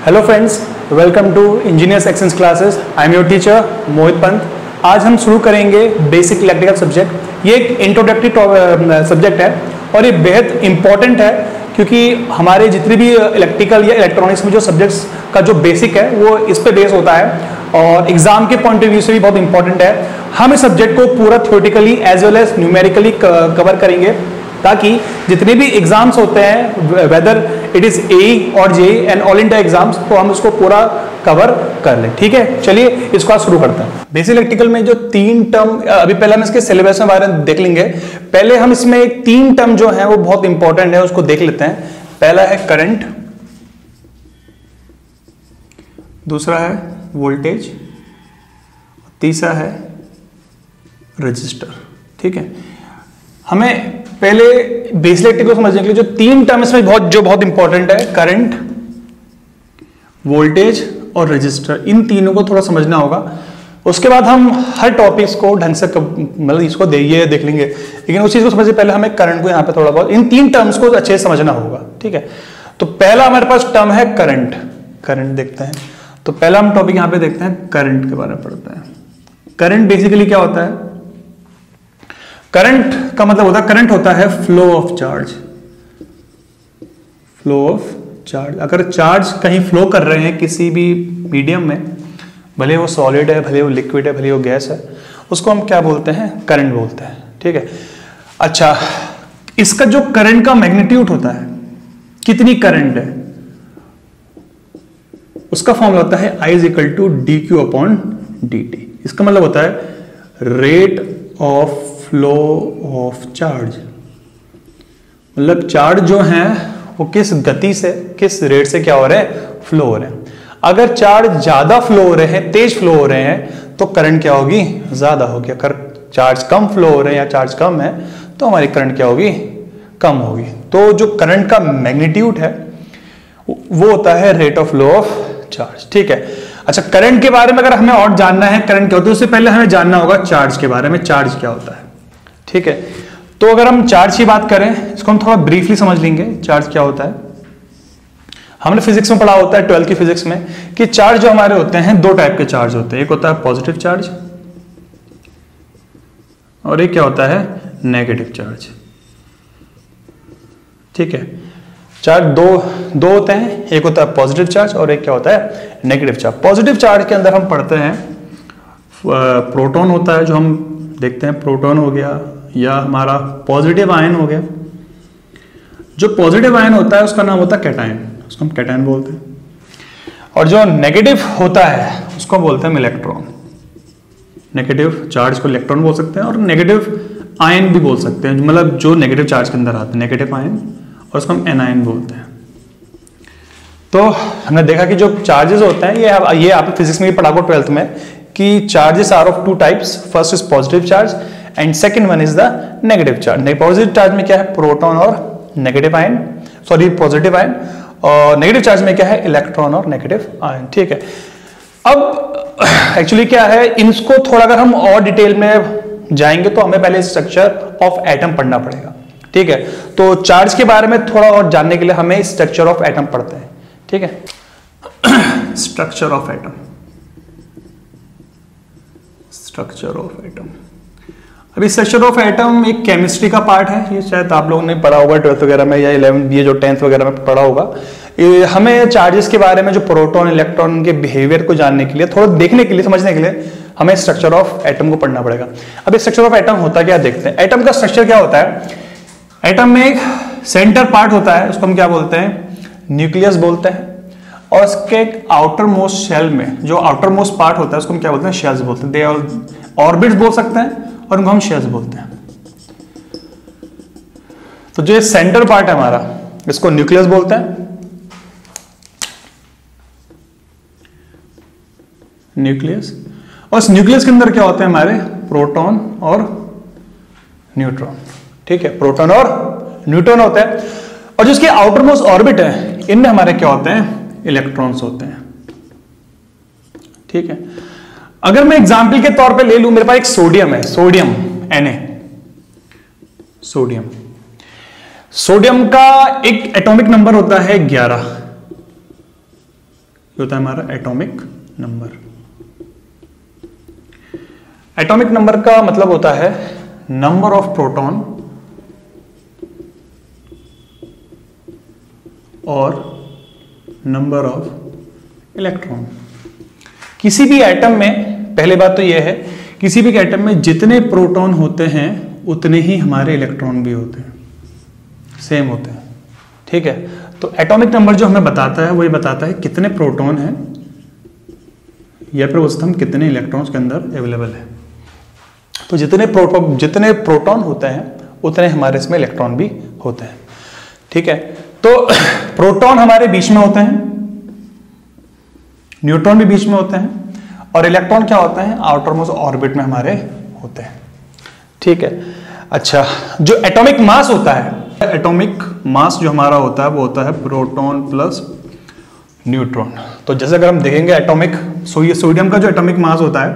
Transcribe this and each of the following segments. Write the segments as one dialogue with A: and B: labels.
A: Hello friends, welcome to engineers essence classes. I am your teacher Mohit Pant. आज हम शुरू करेंगे बेसिक इलेक्ट्रिकल सब्जेक्ट। ये एक इंट्रोडक्टरी सब्जेक्ट है और ये बेहद इंपॉर्टेंट है क्योंकि हमारे जितने भी इलेक्ट्रिकल या इलेक्ट्रॉनिक्स में जो सब्जेक्ट्स का जो बेसिक है वो इस पे बेस होता है और एग्जाम के पॉइंट ऑफ व्यू से भी बहुत इंपॉर्टेंट है। हम इस सब्जेक्ट को पूरा theoretically as well as numerically cover करेंगे ताकि जितने भी एग्जाम्स होते हैं वेदर इट इज ए और जे एंड ऑल इंडिया एग्जाम्स, तो हम इसको पूरा कवर कर लें। ठीक है, चलिए इसको आज शुरू करते हैं। बेसिक इलेक्ट्रिकल में जो तीन टर्म, अभी पहले हम इसके सिलेबस में बारे में देख लेंगे। पहले हम इसमें एक तीन टर्म जो है वो बहुत इंपॉर्टेंट है, उसको देख लेते हैं। पहला है करंट, दूसरा है वोल्टेज, तीसरा है रजिस्टर। ठीक है, हमें पहले बेसिक इलेक्ट्रिकल को समझने के लिए जो तीन टर्म इसमें बहुत इंपॉर्टेंट है, करंट, वोल्टेज और रजिस्टर, इन तीनों को थोड़ा समझना होगा। उसके बाद हम हर टॉपिक्स को ढंग से मतलब इसको देख लेंगे, लेकिन उस चीज को समझने पहले हमें करंट को यहाँ पे थोड़ा बहुत इन तीन टर्म्स को अच्छे से समझना होगा। ठीक है, तो पहला हमारे पास टर्म है करंट। करंट देखते हैं, तो पहला हम टॉपिक यहाँ पे देखते हैं, करंट के बारे में पढ़ते हैं। करंट बेसिकली क्या होता है? करंट का मतलब होता है, करंट होता है flow of charge. Flow of charge, अगर चार्ज कहीं फ्लो कर रहे हैं किसी भी मीडियम में, भले वो सॉलिड है, भले वो लिक्विड है, भले वो गैस है, उसको हम क्या बोलते हैं? करंट बोलते हैं। ठीक है, अच्छा, इसका जो करंट का मैग्नीट्यूड होता है, कितनी करंट है, उसका फॉर्मूला होता है I is equal to dq/dt। इसका मतलब होता है rate of flow of charge, मतलब चार्ज जो है वो किस गति से, किस रेट से क्या हो रहे हैं? फ्लो हो रहे हैं। अगर चार्ज ज्यादा फ्लो हो रहे हैं, तेज फ्लो हो रहे हैं, तो करंट क्या होगी? ज्यादा होगी। अगर चार्ज कम फ्लो हो रहे हैं या चार्ज कम है, तो हमारी करंट क्या होगी? कम होगी। तो जो करंट का मैग्नीट्यूड है वो होता है rate of flow of charge. ठीक है, अच्छा, करंट के बारे में अगर हमें और जानना है करंट क्या होता है, उससे पहले हमें जानना होगा चार्ज के बारे में, चार्ज क्या होता है। ठीक है, तो अगर हम चार्ज की बात करें, इसको हम थोड़ा ब्रीफली समझ लेंगे। चार्ज क्या होता है? हमने फिजिक्स में पढ़ा होता है 12th की फिजिक्स में कि चार्ज जो हमारे होते हैं, दो टाइप के चार्ज होते हैं। एक होता है पॉजिटिव चार्ज और एक क्या होता है? Negative charge. ठीक है, चार्ज दो होते हैं, एक होता है पॉजिटिव चार्ज और एक क्या होता है? Negative charge. पॉजिटिव चार्ज के अंदर हम पढ़ते हैं प्रोटॉन होता है, जो हम देखते हैं, प्रोटॉन हो गया या हमारा पॉजिटिव आयन हो गया। जो पॉजिटिव आयन होता है उसका नाम होता है कैटायन, उसको हम कैटायन बोलते हैं। और जो नेगेटिव होता है उसको बोलते हैं हम इलेक्ट्रॉन। नेगेटिव चार्ज को इलेक्ट्रॉन बोल सकते हैं और नेगेटिव आयन भी बोल सकते हैं, मतलब जो नेगेटिव चार्ज के अंदर आते हैं, नेगेटिव आयन, और उसको हम एनायन बोलते हैं। तो हमने देखा कि जो चार्जेस होते हैं, ये आपने फिजिक्स में भी पढ़ा होगा 12th में, कि charges are of two types. First is positive charge and second one is the negative charge. Positive charge में क्या है? प्रोटॉन और negative ion, sorry positive ion, और नेगेटिव चार्ज में क्या है? इलेक्ट्रॉन और नेगेटिव आयन। ठीक है, अब एक्चुअली क्या है, इनको थोड़ा अगर हम और डिटेल में जाएंगे तो हमें पहले स्ट्रक्चर ऑफ एटम पढ़ना पड़ेगा। ठीक है, तो चार्ज के बारे में थोड़ा और जानने के लिए हमें स्ट्रक्चर ऑफ एटम पढ़ते हैं। ठीक है, structure of atom, structure of atom. अभी स्ट्रक्चर ऑफ एटम एक केमिस्ट्री का पार्ट है, ये शायद आप लोगों ने पढ़ा होगा 12th वगैरह में या 11th, ये जो 10th वगैरह में पढ़ा होगा। हमें चार्जेस के बारे में, जो प्रोटॉन इलेक्ट्रॉन के बिहेवियर को जानने के लिए, थोड़ा देखने के लिए, समझने के लिए हमें स्ट्रक्चर ऑफ एटम को पढ़ना पड़ेगा। अब स्ट्रक्चर ऑफ एटम होता क्या, देखते हैं। एटम का स्ट्रक्चर क्या होता है? एटम में एक सेंटर पार्ट होता है, उसको हम क्या बोलते हैं? न्यूक्लियस बोलते हैं। और उसके एक आउटर मोस्ट शेल में, जो आउटर मोस्ट पार्ट होता है, उसको हम क्या बोलते हैं? शेल्स बोलते हैं। दे ऑर्बिट्स बोल सकते हैं और उनको हम शेल्स बोलते हैं। तो जो सेंटर पार्ट है हमारा, इसको न्यूक्लियस बोलते हैं, न्यूक्लियस। और इस न्यूक्लियस के अंदर क्या होते हैं हमारे? प्रोटॉन और न्यूट्रॉन। ठीक है, प्रोटॉन और न्यूट्रॉन होते हैं। और जो इसके आउटर मोस्ट ऑर्बिट है, इनमें हमारे क्या होते हैं? इलेक्ट्रॉन्स होते हैं। ठीक है, अगर मैं एग्जाम्पल के तौर पे ले लूं, मेरे पास एक सोडियम है, सोडियम Na, सोडियम। सोडियम का एक एटॉमिक नंबर होता है 11। होता है हमारा एटॉमिक नंबर। एटॉमिक नंबर का मतलब होता है नंबर ऑफ प्रोटॉन और नंबर ऑफ इलेक्ट्रॉन। किसी भी एटम में, पहले बात तो यह है, किसी भी एटम में जितने प्रोटॉन होते हैं उतने ही हमारे इलेक्ट्रॉन भी होते हैं, सेम होते हैं, ठीक है। तो एटॉमिक नंबर जो हमें बताता है वो ये बताता है कितने प्रोटॉन हैं या फिर उस कितने इलेक्ट्रॉन्स के अंदर अवेलेबल है। तो जितने प्रोटॉन होते हैं उतने हमारे इसमें इलेक्ट्रॉन भी होते हैं, ठीक है। तो प्रोटॉन हमारे बीच में होते हैं, न्यूट्रॉन भी बीच में होते हैं, और इलेक्ट्रॉन क्या होते हैं, आउटर मोस्ट ऑर्बिट में हमारे होते हैं, ठीक है। अच्छा, जो एटॉमिक मास होता है, एटॉमिक मास जो हमारा होता है वो होता है प्रोटॉन प्लस न्यूट्रॉन। तो जैसे अगर हम देखेंगे एटॉमिक, सोडियम का जो एटॉमिक मास होता है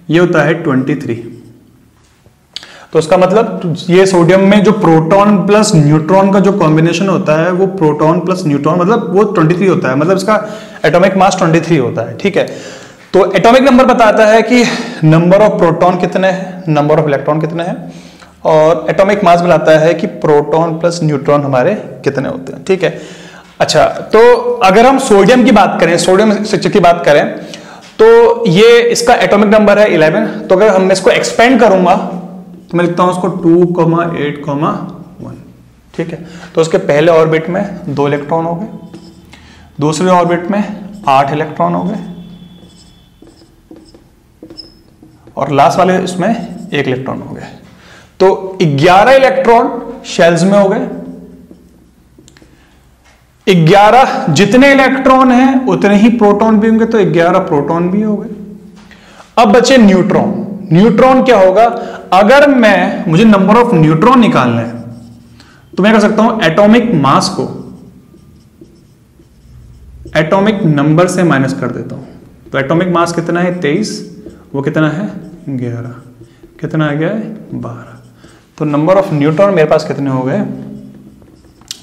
A: ये होता है 23। तो उसका मतलब ये सोडियम में जो प्रोटॉन प्लस न्यूट्रॉन का जो कॉम्बिनेशन होता है वो प्रोटॉन प्लस न्यूट्रॉन मतलब वो 23 होता है, मतलब इसका एटॉमिक मास 23 होता है, ठीक है। तो एटॉमिक नंबर बताता है कि नंबर ऑफ प्रोटॉन कितने हैं, नंबर ऑफ इलेक्ट्रॉन कितने हैं, और एटॉमिक मास बताता है कि प्रोटॉन प्लस न्यूट्रॉन हमारे कितने होते हैं, ठीक है। अच्छा, तो अगर हम सोडियम की बात करें, सोडियम स्ट्रक्चर की बात करें, तो ये इसका एटॉमिक नंबर है 11। तो अगर हम इसको एक्सपेंड करूंगा तो मैं लिखता हूं उसको 2,8,1, ठीक है। तो उसके पहले ऑर्बिट में 2 इलेक्ट्रॉन हो गए, दूसरे ऑर्बिट में 8 इलेक्ट्रॉन हो गए, और लास्ट वाले इसमें 1 इलेक्ट्रॉन हो गए। तो 11 इलेक्ट्रॉन शेल्स में हो गए। 11 जितने इलेक्ट्रॉन हैं उतने ही प्रोटॉन भी होंगे, तो 11 प्रोटॉन भी हो गए। अब बचे न्यूट्रॉन। न्यूट्रॉन क्या होगा, अगर मुझे नंबर ऑफ न्यूट्रॉन निकालना है तो मैं कर सकता हूं एटॉमिक मास को एटॉमिक नंबर से माइनस कर देता हूं। तो एटॉमिक मास कितना है 23, वो कितना है 11, कितना आ गया है 12। तो नंबर ऑफ न्यूट्रॉन मेरे पास कितने हो गए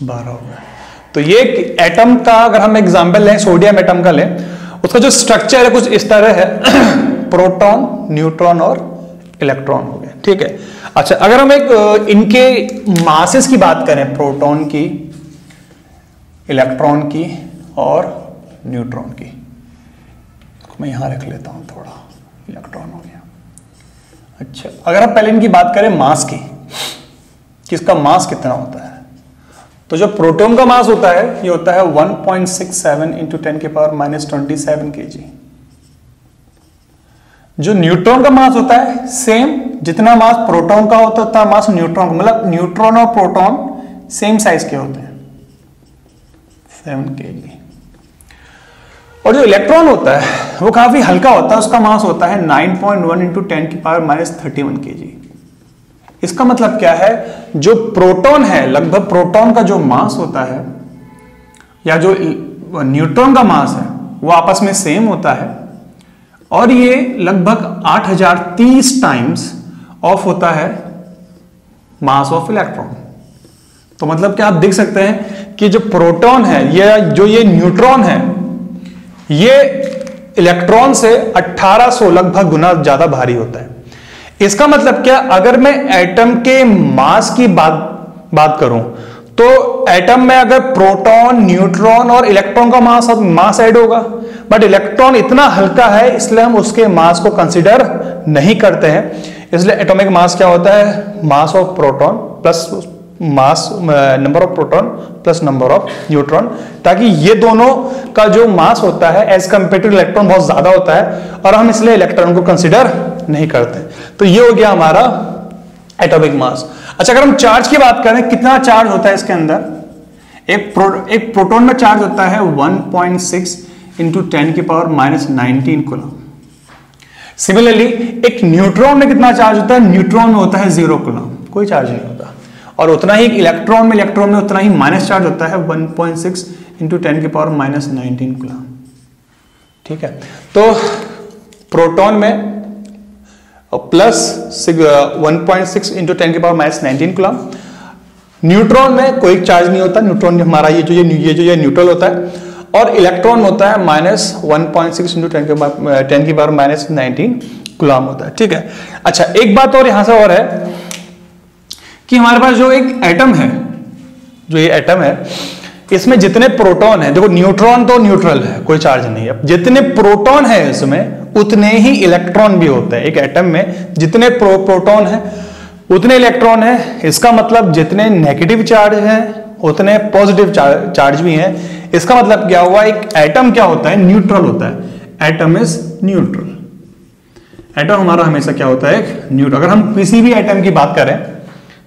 A: 12 हो गए। तो ये एटम का अगर हम एग्जांपल लें, सोडियम एटम का लें, उसका जो स्ट्रक्चर है कुछ इस तरह है प्रोटॉन, न्यूट्रॉन और इलेक्ट्रॉन हो गए, ठीक है। अच्छा, अगर हम एक इनके मासेस की बात करें, प्रोटॉन की, इलेक्ट्रॉन की और न्यूट्रॉन की, मैं यहां रख लेता हूं थोड़ा, इलेक्ट्रॉन हो गया। अच्छा, अगर हम पहले इनकी बात करें मास की, किसका मास कितना होता है, तो जो प्रोटॉन का मास होता है ये होता है 1.67 इंटू 10⁻⁻27 kg। जो न्यूट्रॉन का मास होता है सेम, जितना मास प्रोटॉन का होता है उतना मास न्यूट्रॉन का, मतलब न्यूट्रॉन और प्रोटॉन सेम साइज के होते हैं, 7 kg। और जो इलेक्ट्रॉन होता है वो काफी हल्का होता है, उसका मास होता है 9.1 इंटू 10⁻31 kg। इसका मतलब क्या है, जो प्रोटॉन है, लगभग प्रोटॉन का जो मास होता है या जो न्यूट्रॉन का मास है वो आपस में सेम होता है, और ये लगभग 8030 टाइम्स ऑफ होता है मास ऑफ इलेक्ट्रॉन। तो मतलब क्या आप देख सकते हैं कि जो प्रोटॉन है या जो ये न्यूट्रॉन है ये इलेक्ट्रॉन से 1800 लगभग गुना ज्यादा भारी होता है। इसका मतलब क्या, अगर मैं एटम के मास की बात करूं तो एटम में अगर प्रोटॉन, न्यूट्रॉन और इलेक्ट्रॉन का मास ऐड होगा, बट इलेक्ट्रॉन इतना हल्का है इसलिए हम उसके मास को कंसीडर नहीं करते हैं। इसलिए एटॉमिक मास क्या होता है, mass of proton plus mass, number of proton plus number of neutron, ताकि ये दोनों का जो मास होता है एज कंपेयर टू इलेक्ट्रॉन बहुत ज्यादा होता है और हम इसलिए इलेक्ट्रॉन को कंसीडर नहीं करते। तो ये हो गया हमारा एटॉमिक मास। अच्छा, अगर हम चार्ज की बात करें, कितना चार्ज होता है इसके अंदर, एक प्रोटॉन में चार्ज होता है 1.6 इंटू 10⁻⁻19 कूलम। सिमिलरली एक न्यूट्रॉन में कितना चार्ज होता है, न्यूट्रॉन में होता है 0 कूलम, कोई चार्ज नहीं होता। और उतना ही इलेक्ट्रॉन में उतना ही माइनस चार्ज होता है 1.6 इंटू 10⁻⁻19 कूलम, ठीक है। तो प्रोटॉन में प्लस 1.6 इंटू 10⁻⁻19 कूलम, न्यूट्रॉन में कोई चार्ज नहीं होता, न्यूट्रॉन हमारा ये जो न्यूट्रल होता है, और इलेक्ट्रॉन होता है -1.6 इंटू 10 की पावर -19 कूलम होता है। ठीक है, अच्छा एक बात और यहां से और है कि हमारे पास जो एक एटम है, जो ये एटम है, इसमें जितने प्रोटॉन है, देखो न्यूट्रॉन तो न्यूट्रल है, कोई चार्ज नहीं है, जितने प्रोटॉन है इसमें उतने ही इलेक्ट्रॉन भी होते हैं। एक एटम में जितने प्रोटॉन है उतने इलेक्ट्रॉन है, इसका मतलब जितने नेगेटिव चार्ज हैं उतने पॉजिटिव चार्ज भी हैं। इसका मतलब क्या हुआ, एक एटम क्या होता है, न्यूट्रल होता है। Atom is neutral. एटम हमारा हमेशा क्या होता है, एक न्यूट्रल। अगर हम किसी भी एटम की बात करें,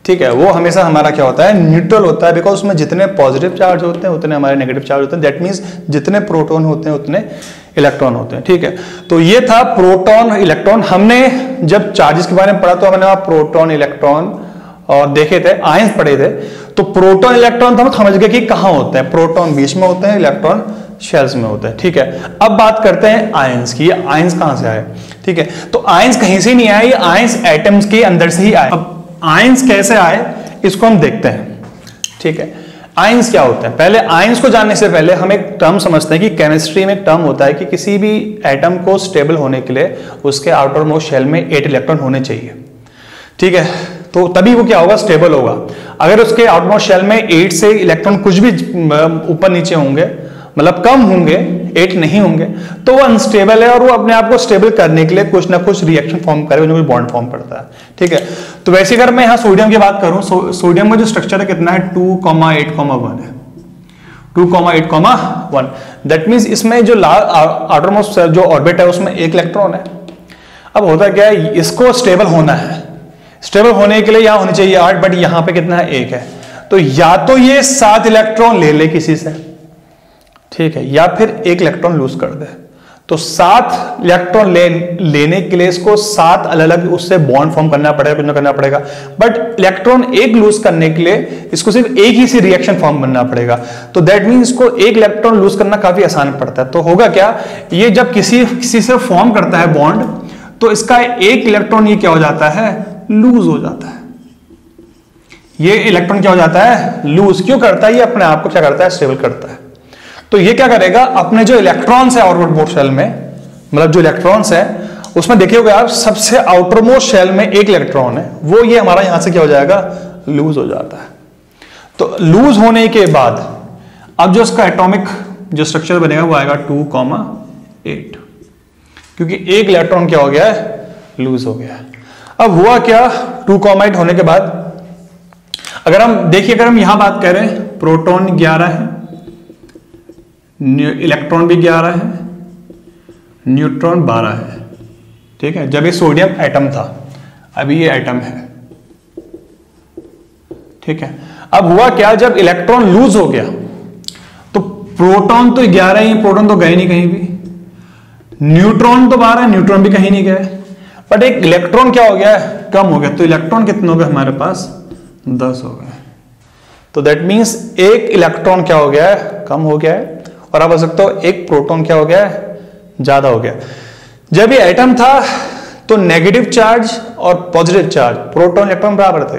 A: ठीक है, वो हमेशा हमारा क्या होता है, न्यूट्रल होता है, बिकॉज उसमें जितने पॉजिटिव चार्ज होते हैं उतने हमारे नेगेटिव चार्ज होते हैं। दैट मीन्स जितने प्रोटॉन होते हैं उतने इलेक्ट्रॉन होते हैं। ठीक है, तो ये था प्रोटॉन इलेक्ट्रॉन। हमने जब चार्जेस के बारे में पढ़ा तो हमने वहां प्रोटॉन इलेक्ट्रॉन और देखे थे, आयंस पढ़े थे। तो प्रोटॉन इलेक्ट्रॉन तो हम समझ गए कि कहां होते हैं, प्रोटॉन बीच में होते हैं, इलेक्ट्रॉन शेल्स में होते हैं। ठीक है, अब बात करते हैं आयंस की। आयंस कहां से आए? ठीक है, तो आयंस कहीं से नहीं आए, आयंस एटम्स के अंदर से ही आए। अब आयंस कैसे आए इसको हम देखते हैं। ठीक है, आयंस क्या होते हैं? पहले आयंस को जानने से पहले हम एक टर्म समझते हैं कि केमिस्ट्री में एक टर्म होता है कि किसी भी एटम को स्टेबल होने के लिए उसके आउटर मोस्ट शेल में 8 इलेक्ट्रॉन होने चाहिए। ठीक है, तो तभी वो क्या होगा, स्टेबल होगा। अगर उसके आउटर मोस्ट शेल में 8 से इलेक्ट्रॉन कुछ भी ऊपर नीचे होंगे, मतलब कम होंगे, 8 नहीं होंगे, तो वो अनस्टेबल है और वो अपने आप को स्टेबल करने के लिए कुछ ना कुछ रिएक्शन फॉर्म करे, जो बॉन्ड फॉर्म करता है। ठीक है, तो वैसे अगर मैं यहाँ सोडियम की बात करूं, सोडियम का जो स्ट्रक्चर है कितना है, 2,8,1 है। 2,8,1 दैट मीन्स इसमें जो आउटर मोस्ट जो ऑर्बिट है उसमें 1 इलेक्ट्रॉन है। अब होता क्या है, इसको स्टेबल होना है, स्टेबल होने के लिए यहां होनी चाहिए 8, बट यहां पे कितना है, 1 है। तो या तो ये 7 इलेक्ट्रॉन ले ले किसी से, ठीक है, या फिर 1 इलेक्ट्रॉन लूज कर दे। तो 7 इलेक्ट्रॉन लेने के लिए इसको 7 अलग अलग उससे बॉन्ड फॉर्म करना पड़ेगा, कुछ ना करना पड़ेगा। बट इलेक्ट्रॉन 1 लूज करने के लिए इसको सिर्फ एक ही सी रिएक्शन फॉर्म करना पड़ेगा। तो दैट मीन्स इसको 1 इलेक्ट्रॉन लूज करना काफी आसान पड़ता है। तो होगा क्या, ये जब किसी से फॉर्म करता है बॉन्ड, तो इसका 1 इलेक्ट्रॉन ये क्या हो जाता है, लूज हो जाता है। ये इलेक्ट्रॉन क्या हो जाता है, लूज। क्यों करता है, ये अपने आप को क्या करता है, स्टेबल करता है। तो ये क्या करेगा, अपने जो इलेक्ट्रॉन्स है आउटर मोस्ट शेल में, मतलब जो इलेक्ट्रॉन्स है उसमें देखिएगा आप, सबसे आउटर मोस्ट शेल में 1 इलेक्ट्रॉन है, वो ये हमारा यहां से क्या हो जाएगा, लूज हो जाता है। तो लूज होने के बाद अब जो उसका एटॉमिक जो स्ट्रक्चर बनेगा वो आएगा 2,8, क्योंकि 1 इलेक्ट्रॉन क्या हो गया है, लूज हो गया है। अब हुआ क्या, 2,8 होने के बाद अगर हम देखिए, अगर हम यहां बात करें, प्रोटॉन 11 है, इलेक्ट्रॉन भी 11 है, न्यूट्रॉन 12 है। ठीक है, जब ये सोडियम एटम था, अभी ये एटम है। ठीक है, अब हुआ क्या, जब इलेक्ट्रॉन लूज हो गया तो प्रोटॉन तो 11 ही, प्रोटॉन तो गए नहीं कहीं भी, न्यूट्रॉन तो 12 है, न्यूट्रॉन भी कहीं नहीं गए, बट एक इलेक्ट्रॉन क्या हो गया, कम हो गया। तो इलेक्ट्रॉन कितने हो गए हमारे पास, 10 हो गए। तो दैट मीन्स 1 इलेक्ट्रॉन क्या हो गया है, कम हो गया है, और आप बोल सकते हो 1 प्रोटॉन क्या हो गया है, ज्यादा हो गया। जब ये एटम था तो नेगेटिव चार्ज और पॉजिटिव चार्ज, प्रोटॉन इलेक्ट्रॉन बराबर थे,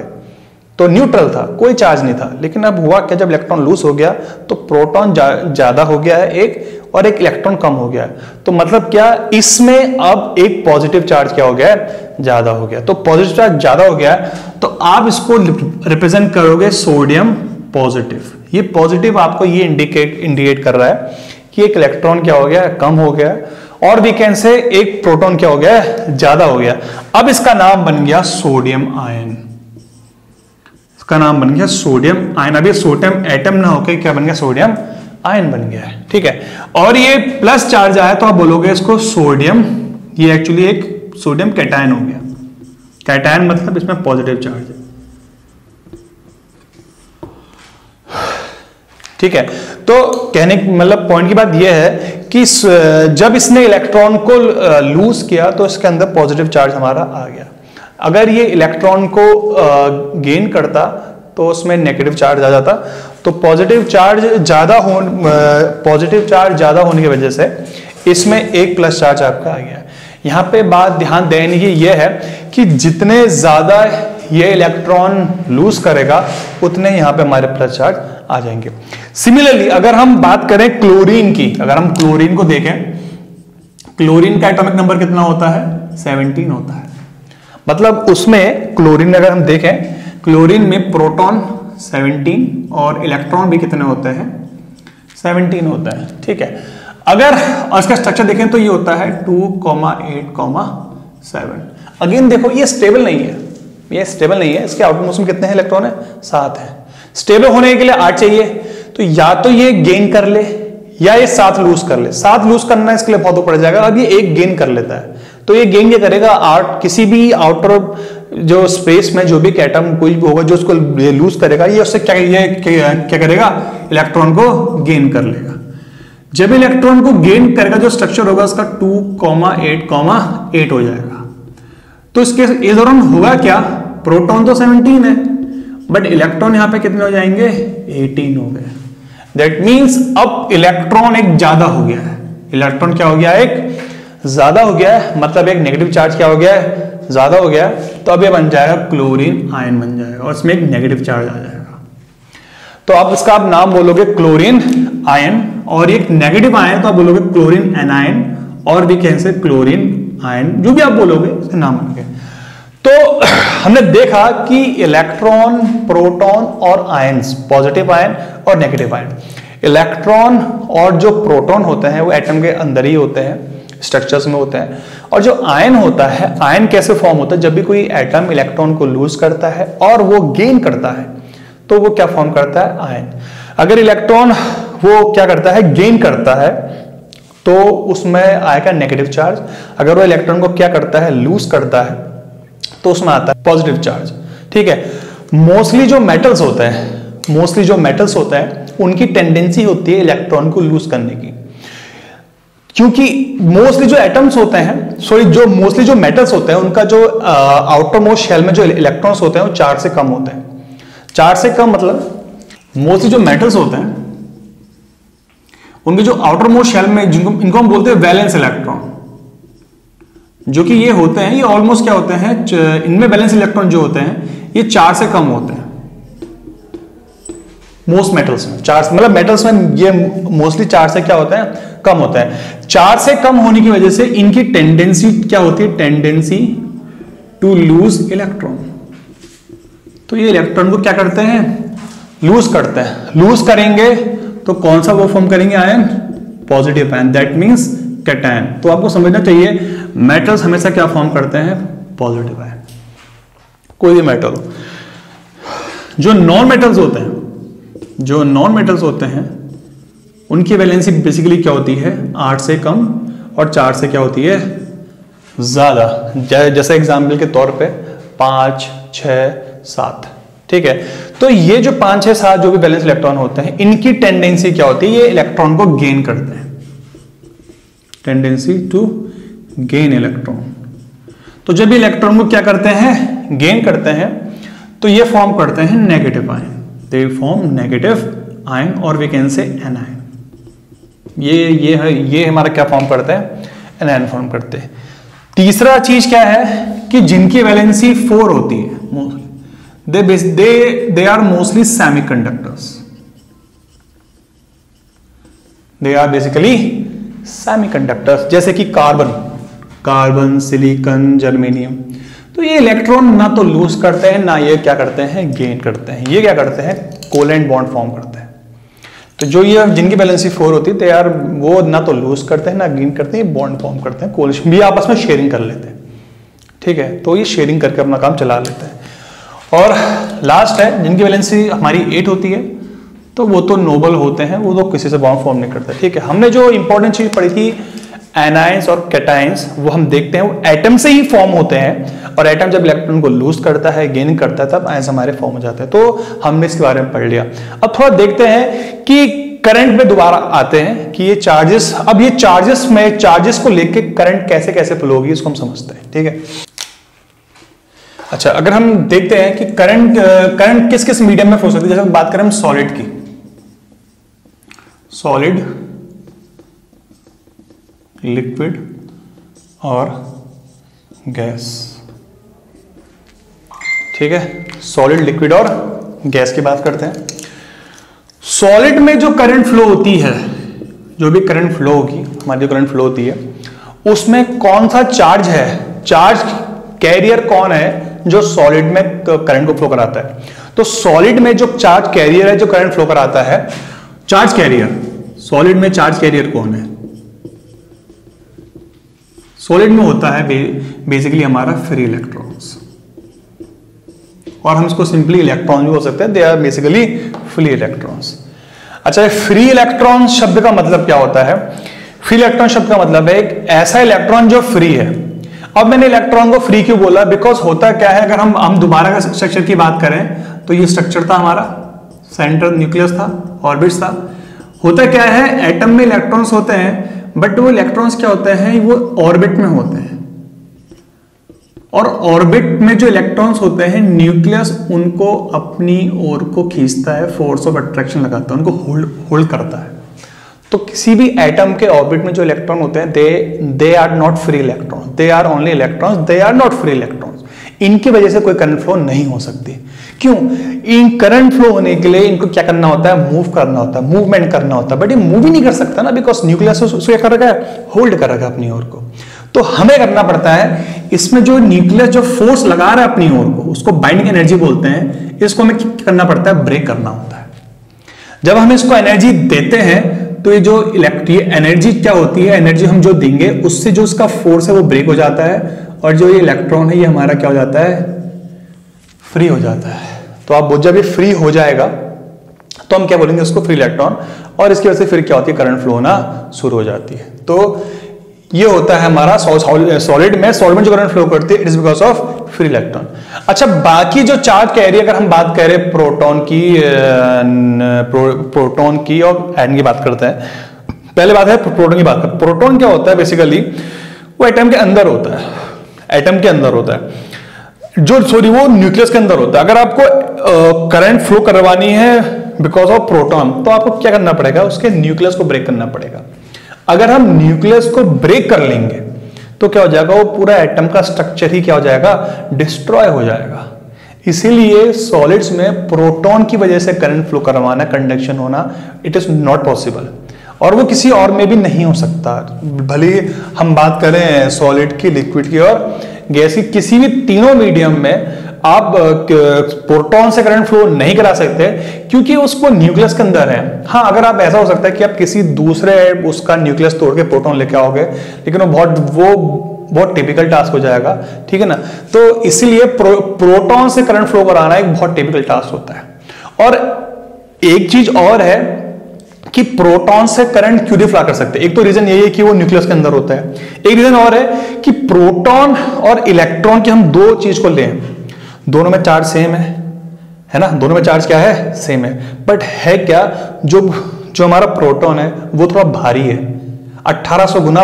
A: तो न्यूट्रल था, कोई चार्ज नहीं था। लेकिन अब हुआ क्या, जब इलेक्ट्रॉन लूज हो गया तो प्रोटॉन ज्यादा हो गया है 1, और 1 इलेक्ट्रॉन कम हो गया है। तो मतलब क्या, इसमें अब 1 पॉजिटिव चार्ज क्या हो गया है, ज्यादा हो गया। तो पॉजिटिव चार्ज ज्यादा हो गया है, तो आप इसको रिप्रेजेंट करोगे सोडियम पॉजिटिव। ये पॉजिटिव आपको ये इंडिकेट कर रहा है कि 1 इलेक्ट्रॉन क्या हो गया, कम हो गया, और वी कैन से 1 प्रोटॉन क्या हो गया, ज्यादा हो गया। अब इसका नाम बन गया सोडियम आयन, इसका नाम बन गया सोडियम आयन। अब ये सोडियम एटम ना होकर क्या बन गया, सोडियम आयन बन गया है। ठीक है, और ये प्लस चार्ज आया तो आप बोलोगे इसको सोडियम, ये एक्चुअली एक सोडियम कैटायन हो गया। कैटायन मतलब इसमें पॉजिटिव चार्ज है। ठीक है, तो कहने मतलब पॉइंट की बात यह है कि जब इसने इलेक्ट्रॉन को लूज किया तो इसके अंदर पॉजिटिव चार्ज हमारा आ गया। अगर ये इलेक्ट्रॉन को गेन करता तो उसमें नेगेटिव चार्ज आ जाता। तो पॉजिटिव चार्ज ज्यादा होने की वजह से इसमें 1 प्लस चार्ज आपका आ गया। यहाँ पे बात ध्यान देने की यह है कि जितने ज्यादा ये इलेक्ट्रॉन लूज करेगा उतने यहाँ पे हमारे प्लस चार्ज आ जाएंगे। सिमिलरली अगर हम बात करें क्लोरीन की, अगर हम क्लोरीन को देखें, क्लोरीन का एटॉमिक नंबर कितना होता है? 17 होता है। मतलब उसमें क्लोरीन अगर हम देखें, क्लोरीन में प्रोटॉन 17 और इलेक्ट्रॉन भी कितने होते हैं? 17 होता है। ठीक है, अगर इसका स्ट्रक्चर देखें तो ये होता है 2,8,7। अगेन देखो ये स्टेबल नहीं है, ये स्टेबल नहीं है। इसके आउटमोस्ट में कितने हैं इलेक्ट्रॉन है? 7 है। स्टेबल होने के लिए 8 चाहिए, तो या तो ये गेन कर ले या ये 7 लूज कर ले। 7 लूज करना इसके लिए बहुत पड़ जाएगा। अब ये 1 गेन कर लेता है, तो ये गेन क्या करेगा? 8 किसी भी आउटर जो स्पेस में जो भी एटम कोई भी होगा जो उसको लूज करेगा, ये उससे क्या करेगा? इलेक्ट्रॉन को गेन कर लेगा। जब इलेक्ट्रॉन को गेन करेगा जो स्ट्रक्चर होगा उसका 2,8,8 हो जाएगा। तो इसके इस दौरान होगा क्या? प्रोटॉन तो 17 है बट इलेक्ट्रॉन यहां पे कितने हो जाएंगे? 18 हो गए। दैट मींस अब इलेक्ट्रॉन एक ज्यादा हो गया है। इलेक्ट्रॉन क्या हो गया? एक ज्यादा हो गया है, मतलब एक नेगेटिव चार्ज क्या हो गया है? ज्यादा हो गया है। तो अब ये बन जाएगा क्लोरीन आयन बन जाएगा और इसमें एक नेगेटिव चार्ज आ जाएगा। तो आप इसका आप नाम बोलोगे क्लोरीन आयन, और एक नेगेटिव आयन तो आप बोलोगे क्लोरीन एनायन, और भी कैसे क्लोरीन आयन, जो भी आप बोलोगे उसका नाम रखें। तो हमने देखा कि इलेक्ट्रॉन, प्रोटॉन और आयंस, पॉजिटिव आयन और नेगेटिव आयन। इलेक्ट्रॉन और जो प्रोटॉन होते हैं वो एटम के अंदर ही होते हैं, स्ट्रक्चर्स में होते हैं। और जो आयन होता है, आयन कैसे फॉर्म होता है? जब भी कोई एटम इलेक्ट्रॉन को लूज करता है और वो गेन करता है तो वो क्या फॉर्म करता है? आयन। अगर इलेक्ट्रॉन वो क्या करता है? गेन करता है, तो उसमें आएगा नेगेटिव चार्ज। अगर वो इलेक्ट्रॉन को क्या करता है? लूज करता है, तो उसमें आता है पॉजिटिव चार्ज। ठीक है, मोस्टली जो मेटल्स होते हैं उनकी टेंडेंसी होती है इलेक्ट्रॉन को लूज करने की, क्योंकि मोस्टली जो एटम्स होते हैं, मोस्टली जो मेटल्स होते हैं उनका जो आउटर मोस्ट शेल में जो इलेक्ट्रॉन्स होते हैं वो 4 से कम होते हैं। 4 से कम मतलब मोस्टली जो मेटल्स होते हैं उनके जो आउटर मोस्ट शेल में, इनको हम बोलते हैं वैलेंस इलेक्ट्रॉन, जो कि ये होते हैं, ये ऑलमोस्ट क्या होते हैं? इनमें वैलेंस इलेक्ट्रॉन जो होते हैं ये 4 से कम होते हैं मोस्ट मेटल्स में। 4 मतलब मेटल्स में ये मोस्टली 4 से क्या होता है? कम होता है। 4 से कम होने की वजह से इनकी टेंडेंसी क्या होती है? Tendency to lose electron. तो ये इलेक्ट्रॉन को क्या करते हैं? लूज करते हैं। लूज करेंगे तो कौन सा वो फॉर्म करेंगे? Ion, positive ion, that means cation. तो आपको समझना चाहिए मेटल्स हमेशा क्या फॉर्म करते हैं? पॉजिटिव आयन, कोई भी मेटल। जो नॉन मेटल्स होते हैं उनकी वैलेंसी बेसिकली क्या होती है? 8 से कम और 4 से क्या होती है? ज्यादा। जैसे एग्जाम्पल के तौर पे 5, 6, 7। ठीक है, तो ये जो 5, 6, 7 जो भी बैलेंस इलेक्ट्रॉन होते हैं इनकी टेंडेंसी क्या होती है? ये इलेक्ट्रॉन को गेन करते हैं, टेंडेंसी टू गेन इलेक्ट्रॉन। तो जब इलेक्ट्रॉन को क्या करते हैं? गेन करते हैं, तो ये फॉर्म करते हैं negative ion. They form negative ion और वी कैन से एनायन। ये हमारा क्या फॉर्म करते हैं? एनायन फॉर्म करते हैं। तीसरा चीज क्या है कि जिनकी वैलेंसी 4 होती है, they are mostly semiconductors. They are basically semiconductors, जैसे कि कार्बन, सिलिकॉन, जर्मेनियम। तो ये इलेक्ट्रॉन ना तो लूज करते हैं ना ये क्या करते हैं? गेन करते हैं। ये क्या करते हैं? कोवेलेंट बॉन्ड फॉर्म करते हैं। तो जो ये जिनकी वैलेंसी 4 होती है यार वो ना तो लूज करते हैं ना गेन करते हैं, बॉन्ड फॉर्म करते हैं, कोलिशन भी आपस में शेयरिंग कर लेते हैं। ठीक है, तो ये शेयरिंग करके अपना काम चला लेते हैं। और लास्ट है जिनकी वैलेंसी हमारी 8 होती है, तो वो तो नोबल होते हैं, वो तो किसी से बॉन्ड फॉर्म नहीं करते। ठीक है, हमने जो इंपॉर्टेंट चीज पढ़ी थी एनायंस और कैटायंस, वो हम देखते हैं वो एटम से ही फॉर्म होते हैं, और एटम जब इलेक्ट्रॉन को लूज करता है, गेन करता है, तब आयंस हमारे फॉर्म हो जाते हैं। तो हमने इसके बारे में पढ़ लिया। अब थोड़ा देखते हैं कि करंट में दोबारा आते हैं कि ये चार्जेस, अब ये चार्जेस को लेके करंट कैसे कैसे फ्लो होगी इसको हम समझते हैं। ठीक है, अच्छा, अगर हम देखते हैं कि करंट किस किस मीडियम में फ्लो सकती है, जैसे बात करें हम सॉलिड की, सॉलिड, लिक्विड और गैस। ठीक है, सॉलिड, लिक्विड और गैस की बात करते हैं। सॉलिड में जो करंट फ्लो होती है, जो भी करंट फ्लो होगी, हमारी जो करंट फ्लो होती है, उसमें कौन सा चार्ज है, चार्ज कैरियर कौन है जो सॉलिड में करंट को फ्लो कराता है? तो सॉलिड में जो चार्ज कैरियर है जो करंट फ्लो कराता है, चार्ज कैरियर, सॉलिड में चार्ज कैरियर कौन है? सॉलिड में होता है बेसिकली हमारा फ्री इलेक्ट्रॉन्स, और हम इसको सिंपली इलेक्ट्रॉन भी बोल सकते हैं, they are basically free electrons. अच्छा, फ्री इलेक्ट्रॉन शब्द का मतलब क्या होता है? फ्री इलेक्ट्रॉन शब्द का मतलब है एक ऐसा इलेक्ट्रॉन जो फ्री है। अब मैंने इलेक्ट्रॉन को फ्री क्यों बोला? बिकॉज होता क्या है, अगर हम दोबारा का स्ट्रक्चर की बात करें तो ये स्ट्रक्चर था हमारा, सेंट्रल न्यूक्लियस था, ऑर्बिट्स था। होता क्या है, एटम में इलेक्ट्रॉन्स होते हैं, बट वो इलेक्ट्रॉन्स क्या होते हैं, वो ऑर्बिट में होते हैं, और ऑर्बिट में जो इलेक्ट्रॉन्स होते हैं, न्यूक्लियस उनको अपनी ओर को खींचता है, फोर्स ऑफ अट्रैक्शन लगाता है, उनको होल्ड करता है। तो किसी भी एटम के ऑर्बिट में जो इलेक्ट्रॉन होते हैं, they are not free electrons, they are only electrons, they are not free electrons. इनकी वजह से कोई करंट फ्लो नहीं हो सकती। क्यों? इन करंट फ्लो होने के लिए इनको क्या करना होता है, मूव करना होता है, मूवमेंट करना होता है, बट ये मूव ही नहीं कर सकता ना, बिकॉज न्यूक्लियस उसको क्या कर रखा है, होल्ड कर रखा है अपनी ओर को। तो हमें करना पड़ता है, इसमें जो न्यूक्लियस जो फोर्स लगा रहा है अपनी ओर को, उसको बाइंडिंग एनर्जी बोलते हैं, इसको हमें करना पड़ता है, ब्रेक करना होता है। जब हम इसको एनर्जी देते हैं तो ये जो एनर्जी क्या होती है, एनर्जी हम जो देंगे उससे जो उसका फोर्स है वो ब्रेक हो जाता है, और जो ये इलेक्ट्रॉन है ये हमारा क्या हो जाता है, फ्री हो जाता है। तो आप जब ये फ्री हो जाएगा तो हम क्या बोलेंगे उसको, फ्री इलेक्ट्रॉन, और इसकी वजह से फिर क्या होती है, करंट फ्लो होना शुरू हो जाती है। तो ये होता है हमारा सॉलिड में जो करंट फ्लो करती है, it is because of free electron. अच्छा, बाकी जो चार्ज कैरियर, अगर हम बात करें प्रोटॉन की और एटम की बात करते हैं। पहले बात है प्रोटॉन की बात करते हैं। प्रोटॉन क्या होता है, बेसिकली वो एटम के अंदर होता है, एटम के अंदर होता है, वो न्यूक्लियस के अंदर होता है। अगर आपको करंट फ्लो करवानी है बिकॉज ऑफ प्रोटॉन, तो आपको क्या करना पड़ेगा, उसके न्यूक्लियस को ब्रेक करना पड़ेगा। अगर हम न्यूक्लियस को ब्रेक कर लेंगे तो क्या हो जाएगा, वो पूरा एटम का स्ट्रक्चर ही क्या हो जाएगा, डिस्ट्रॉय हो जाएगा। इसीलिए सॉलिड्स में प्रोटॉन की वजह से करंट फ्लो करवाना, कंडक्शन होना, इट इज नॉट पॉसिबल, और वो किसी और में भी नहीं हो सकता। भले हम बात करें सॉलिड की, लिक्विड की और गैस की, किसी भी तीनों मीडियम में आप प्रोटॉन से करंट फ्लो नहीं करा सकते, क्योंकि उसको न्यूक्लियस के अंदर है। हाँ, अगर आप ऐसा हो सकता है कि आप किसी दूसरे उसका न्यूक्लियस तोड़ के प्रोटॉन लेके आओगे, लेकिन वो बहुत टिपिकल टास्क हो जाएगा, ठीक है ना। तो इसीलिए प्रोटॉन से करंट फ्लो कराना एक बहुत टिपिकल टास्क होता है। और एक चीज और है कि प्रोटॉन से करंट क्यों नहीं फ्लो कर सकते। एक तो रीजन यही है कि वो न्यूक्लियस के अंदर होता है, एक रीजन और है कि प्रोटॉन और इलेक्ट्रॉन की हम दो चीज को लें, दोनों में चार्ज सेम है ना, दोनों में चार्ज क्या है, सेम है, बट है क्या, जो हमारा प्रोटॉन है वो थोड़ा भारी है, 1800 गुना,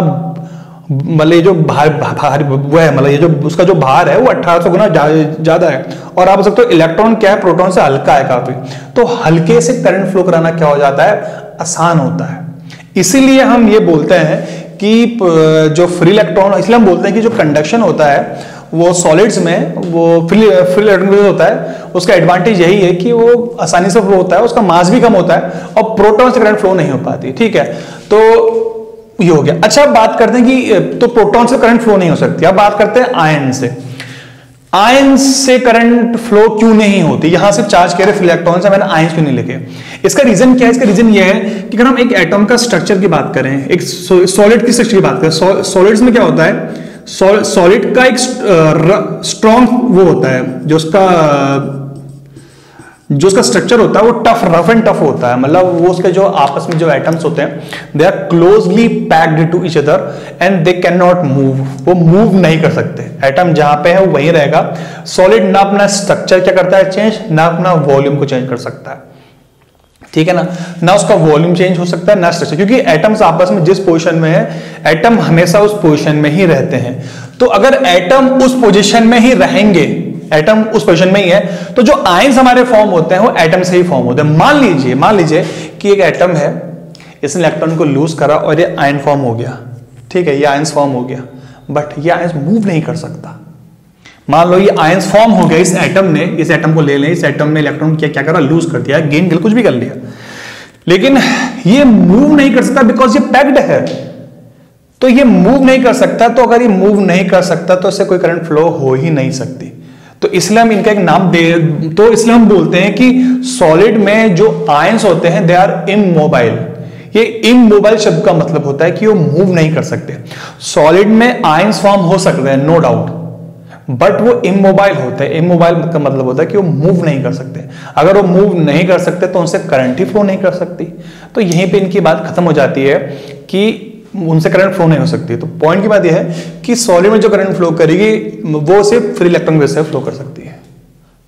A: मतलब जो भारी वो है, मतलब ये जो उसका जो भार है वो 1800 गुना ज्यादा है। और आप सकते हो इलेक्ट्रॉन क्या है, प्रोटॉन से हल्का है काफी, तो हल्के से करंट फ्लो कराना क्या हो जाता है, आसान होता है। इसीलिए हम ये बोलते हैं कि जो फ्री इलेक्ट्रॉन, इसलिए हम बोलते हैं कि जो कंडक्शन होता है वो सॉलिड्स में, वो फ्री इलेक्ट्रॉन होता है, उसका एडवांटेज यही है कि वो आसानी से फ्लो होता है, उसका मास भी कम होता है, और प्रोटॉन से करंट फ्लो नहीं हो पाती, ठीक है। तो ये हो गया। अच्छा, बात करते हैं कि तो प्रोटॉन से करंट फ्लो नहीं हो सकती। अब बात करते हैं आयन से। आयन से करंट फ्लो क्यों नहीं होती, यहां से चार्ज कह रहे इलेक्ट्रॉन से, मैंने आयन क्यों नहीं लिखे। इसका रीजन क्या है, इसका रीजन ये है कि अगर हम एक एटम का स्ट्रक्चर की बात करें, एक सॉलिड की स्ट्रक्चर की बात करें, सॉलिड्स में क्या होता है, सॉलिड का एक स्ट्रॉन्ग वो होता है, जो उसका स्ट्रक्चर होता है वो रफ एंड टफ होता है, मतलब वो उसके जो आपस में जो एटम्स होते हैं, they are closely packed to each other and they can not move, वो मूव नहीं कर सकते। एटम जहां पे है वो वहीं रहेगा। सॉलिड ना अपना स्ट्रक्चर क्या करता है चेंज, ना अपना वॉल्यूम को चेंज कर सकता है, ठीक है ना उसका वॉल्यूम चेंज हो सकता है ना स्ट्रक्चर, क्योंकि एटम्स आपस में जिस पोजीशन में है, एटम हमेशा उस पोजीशन में ही रहते हैं। तो अगर एटम उस पोजीशन में ही रहेंगे, एटम उस पोजीशन में ही है, तो जो आयंस हमारे फॉर्म होते हैं वो एटम से ही फॉर्म होते हैं। मान लीजिए कि एक एटम है, इसने इलेक्ट्रॉन को लूज करा और ये आयन फॉर्म हो गया, ठीक है, ये आयंस फॉर्म हो गया, बट ये आयंस मूव नहीं कर सकता। मान लो ये आयंस फॉर्म हो गया, इस एटम को ले लें, इस एटम ने इलेक्ट्रॉन क्या करा, लूज कर दिया, गेन कर, कुछ भी कर लिया, लेकिन ये मूव नहीं कर सकता बिकॉज ये पैक्ड है। तो ये मूव नहीं कर सकता, तो अगर ये मूव नहीं कर सकता तो इससे कोई करंट फ्लो हो ही नहीं सकती। तो इसलिए हम इनका एक नाम दे, तो इसलिए हम बोलते हैं कि सॉलिड में जो आयंस होते हैं दे आर इमोबाइल। ये इमोबाइल शब्द का मतलब होता है कि वो मूव नहीं कर सकते। सॉलिड में आयंस फॉर्म हो सकते हैं, नो डाउट, बट वो इमोबाइल होते हैं। इमोबाइल का मतलब होता है कि वो मूव नहीं कर सकते। अगर वो मूव नहीं कर सकते तो उनसे करंट ही फ्लो नहीं कर सकती। तो यहीं पे इनकी बात खत्म हो जाती है कि उनसे करंट फ्लो नहीं हो सकती। तो पॉइंट की बात यह है कि सॉलिड में जो करंट फ्लो करेगी वो सिर्फ फ्री इलेक्ट्रॉन बेस से फ्लो कर सकती है।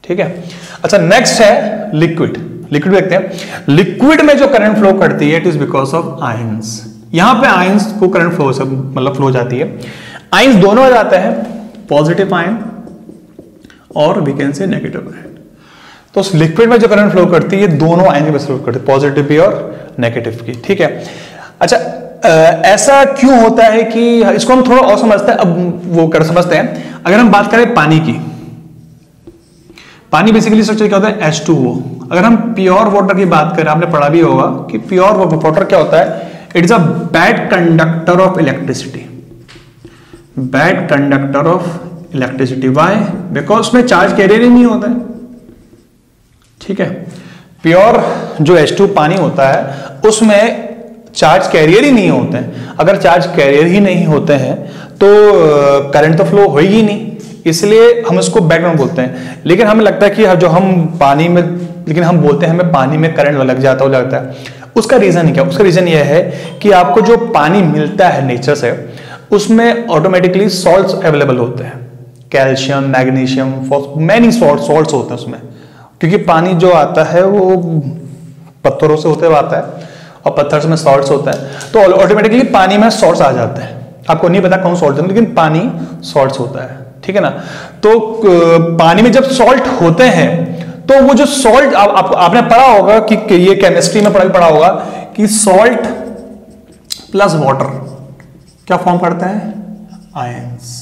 A: ठीक है, अच्छा नेक्स्ट है लिक्विड। लिक्विड देखते हैं। लिक्विड में जो करंट फ्लो करती है it is because of ions. यहां पे आयंस को करंट फ्लो से मतलब फ्लो जाती है। आयंस दोनों आ जाते हैं, पॉजिटिव आयन और we can say negative ion. तो उस लिक्विड में जो करंट फ्लो करती है दोनों आयन की फ्लो करती है, पॉजिटिव भी और नेगेटिव की। ठीक है, अच्छा ऐसा क्यों होता है कि इसको हम थोड़ा और समझते हैं, अब वो कर समझते हैं। अगर हम बात करें पानी की, पानी बेसिकली स्ट्रक्चर क्या होता है, H2O। अगर हम प्योर वाटर की बात करें, आपने पढ़ा भी होगा कि प्योर वाटर क्या होता है, it is a bad conductor of electricity. Bad conductor of electricity, why? Because उसमें चार्ज कैरियर ही नहीं होता है। ठीक है, प्योर जो H2 पानी होता है उसमें चार्ज कैरियर ही नहीं होते हैं। अगर चार्ज कैरियर ही नहीं होते हैं तो करंट तो फ्लो होगी ही नहीं, इसलिए हम इसको बैकग्राउंड बोलते हैं। लेकिन हमें लगता है कि जो हम पानी में, लेकिन हम बोलते हैं हमें पानी में करंट लग जाता है, लगता है। उसका रीजन क्या? उसका रीजन यह है कि आपको जो पानी मिलता है नेचर से उसमें ऑटोमेटिकली सॉल्ट्स अवेलेबल होते हैं, कैल्शियम, मैग्नीशियम, मैनी सॉल्ट्स होते हैं उसमें, क्योंकि पानी जो आता है वो पत्थरों से होते हुए आता है और पत्थर में सॉल्ट्स होता है, तो ऑटोमेटिकली पानी में सॉल्ट्स आ जाते हैं। आपको नहीं पता कौन सॉल्ट है, लेकिन पानी सॉल्ट्स होता है। ठीक है ना, तो पानी में जब सॉल्ट होते हैं तो वो जो सॉल्ट आपने पढ़ा होगा कि ये केमिस्ट्री में पढ़ा होगा कि सॉल्ट प्लस वाटर क्या फॉर्म करता है, ions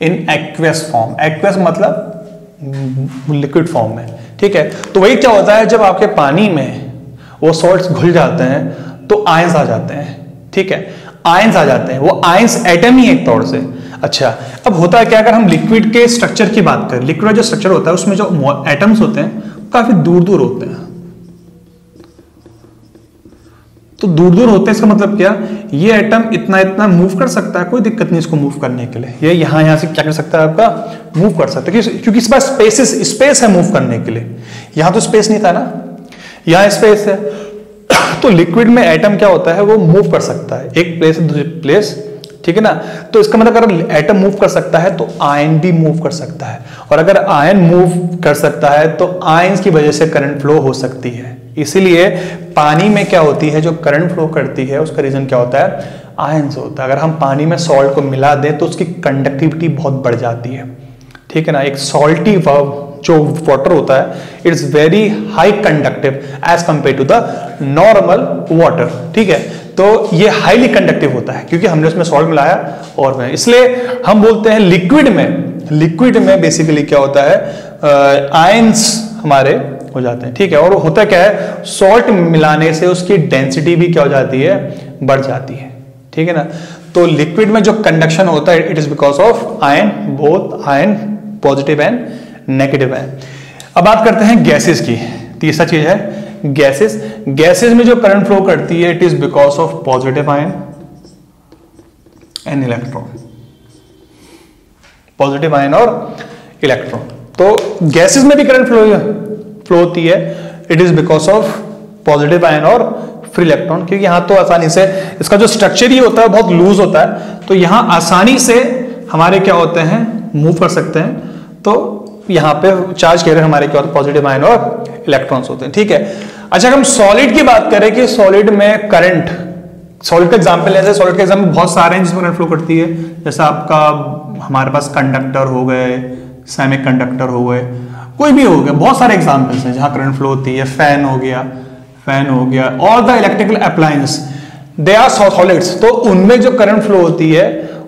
A: in aqueous form. Aqueous मतलब लिक्विड फॉर्म में। ठीक है, तो वही क्या होता है, जब आपके पानी में वो सॉल्ट्स घुल जाते हैं तो आयंस आ जाते हैं। ठीक है, आयंस आ जाते हैं, वो आयंस एटम ही एक तौर से। अच्छा, अब होता है क्या, अगर हम लिक्विड के स्ट्रक्चर की बात करें, लिक्विड का जो स्ट्रक्चर होता है उसमें जो एटम्स होते हैं काफी दूर दूर होते हैं। तो दूर दूर होते हैं, इसका मतलब क्या, ये एटम इतना इतना मूव कर सकता है, कोई दिक्कत नहीं इसको मूव करने के लिए। ये यहां से क्या कर सकता है, आपका मूव कर सकता है, क्योंकि इस पास स्पेस है मूव करने के लिए। यहां तो स्पेस नहीं था ना, यहां स्पेस है। तो लिक्विड में एटम क्या होता है, वो मूव कर सकता है एक प्लेस से दूसरी प्लेस। ठीक है ना, तो इसका मतलब अगर एटम मूव कर सकता है तो आयन भी मूव कर सकता है, और अगर आयन मूव कर सकता है तो आयंस की वजह से करंट फ्लो हो सकती है। इसीलिए पानी में क्या होती है, जो करंट फ्लो करती है उसका रीजन क्या होता है, आयंस होता है। अगर हम पानी में सॉल्ट को मिला दें तो उसकी कंडक्टिविटी बहुत बढ़ जाती है। ठीक है ना, एक सॉल्टी जो वाटर होता है it is very high conductive as compare to the normal water. ठीक है, तो ये हाईली कंडक्टिव होता है क्योंकि हमने उसमें सॉल्ट मिलाया, और इसलिए हम बोलते हैं लिक्विड में बेसिकली क्या होता है, आयंस हमारे हो जाते हैं। ठीक है, और होता क्या है, सॉल्ट मिलाने से उसकी डेंसिटी भी क्या हो जाती है, बढ़ जाती है। ठीक है ना, तो लिक्विड में जो कंडक्शन होता है it is because of ion, both ion positive and negative ion. अब बात करते हैं गैसेस की। तीसरा चीज है गैसेस। गैसेस में जो करंट फ्लो करती है it is because of positive ion and electron, positive ion और इलेक्ट्रॉन। तो गैसेस में भी करंट फ्लो होती है, it is because of positive ion और फ्री इलेक्ट्रॉन, क्योंकि यहां तो आसानी से इसका जो स्ट्रक्चर ही होता है बहुत लूज होता है, तो यहां आसानी से हमारे क्या होते हैं, मूव कर सकते हैं। तो यहां पे चार्ज कैरियर हमारे क्या होते हैं, पॉजिटिव आयन और इलेक्ट्रॉन्स होते हैं। ठीक है, अच्छा अगर हम सॉलिड की बात करें कि सॉलिड में करंट, सॉलिड का एग्जांपल लेते हैं, सॉलिड के एग्जांपल बहुत सारे हैं जिसमें करंट फ्लो करती है। जैसा आपका हमारे पास कंडक्टर हो गए, सेमीकंडक्टर हो गए, कोई भी हो गया, बहुत सारे एग्जांपल्स हैं जहां करंट फ्लो होती है। फैन हो गया, all the electrical appliance they are solids, तो उनमें जो करंट फ्लो होती है